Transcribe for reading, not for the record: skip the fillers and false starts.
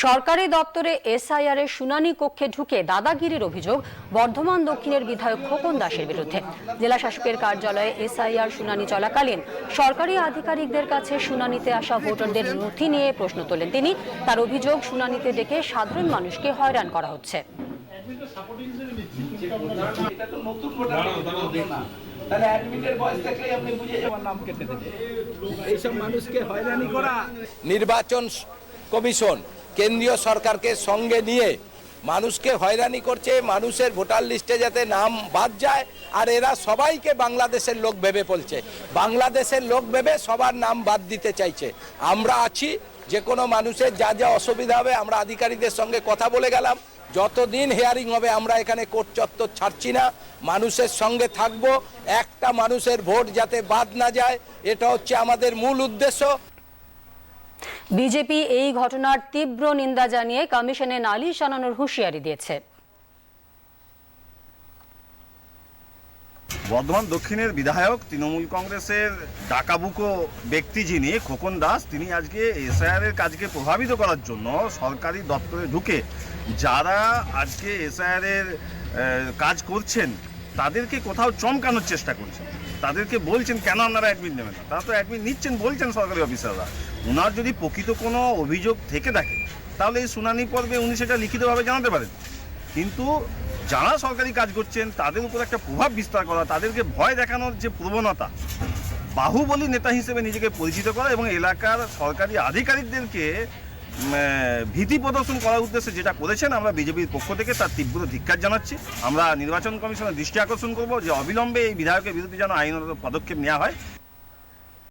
সরকারি দপ্তরে এসআইআর এর শুনানি কক্ষে ঢুকে দাদাগিরির অভিযোগ বর্ধমান দক্ষিণের বিধায়ক খোকন দাসের বিরুদ্ধে। জেলা শাসকের কার্যালয়ে এসআইআর শুনানি চলাকালীন সরকারি আধিকারিকদের কাছে শুনানিতে আসা ভোটারদের নথি নিয়ে প্রশ্ন তোলেন তিনি। তার অভিযোগ, শুনানিতে ডেকে সাধারণ মানুষকে হয়রান করা হচ্ছে। নির্বাচন কমিশন কেন্দ্রীয় সরকারকে সঙ্গে নিয়ে মানুষকে হয়রানি করছে, মানুষের ভোটার লিস্টে যাতে নাম বাদ যায়, আর এরা সবাইকে বাংলাদেশের লোক ভেবে বলছে, বাংলাদেশের লোক ভেবে সবার নাম বাদ দিতে চাইছে। আমরা আছি, যে কোনো মানুষের যা যা অসুবিধা হবে আমরা আধিকারিকদের সঙ্গে কথা বলে গেলাম। যতদিন হিয়ারিং হবে আমরা এখানে কোর্ট চত্বর ছাড়ছি না, মানুষের সঙ্গে থাকবো। একটা মানুষের ভোট যাতে বাদ না যায়, এটা হচ্ছে আমাদের মূল উদ্দেশ্য। বিজেপি এই ঘটনার তীব্র নিন্দা জানিয়ে কমিশনে নালিশ জানানোর হুঁশিয়ারি দিয়েছে। বর্ধমান দক্ষিণের বিধায়ক, তৃণমূল কংগ্রেসের ডাকাবুকো ব্যক্তি যিনি খোকন দাস, তিনি আজকে এসআইআর এর কাজকে প্রভাবিত করার জন্য সরকারি দপ্তরে ঢুকে যারা আজকে এসআইআর এর কাজ করছেন তাদেরকে কোথাও চমকানোর চেষ্টা করছেন। তাদেরকে বলছেন কেন আপনারা অ্যাডমিট নেবেন না, তারা তো অ্যাডমিট নিচ্ছেন বলছেন সরকারি অফিসাররা। ওনার যদি প্রকৃত কোনো অভিযোগ থেকে থাকে তাহলে এই শুনানি পর্বে উনি সেটা লিখিতভাবে জানাতে পারেন, কিন্তু যারা সরকারি কাজ করছেন তাদের উপর একটা প্রভাব বিস্তার করা, তাদেরকে ভয় দেখানোর যে প্রবণতা, বাহুবলী নেতা হিসেবে নিজেকে পরিচিত করা এবং এলাকার সরকারি আধিকারিকদেরকে ভীতি প্রদর্শন করার উদ্দেশ্যে যেটা করেছেন, আমরা বিজেপির পক্ষ থেকে তার তীব্র ধিক্কার জানাচ্ছি। আমরা নির্বাচন কমিশনের দৃষ্টি আকর্ষণ করব যে অবিলম্বে এই বিধায়কের বিরুদ্ধে যেন আইনগত পদক্ষেপ নেওয়া হয়।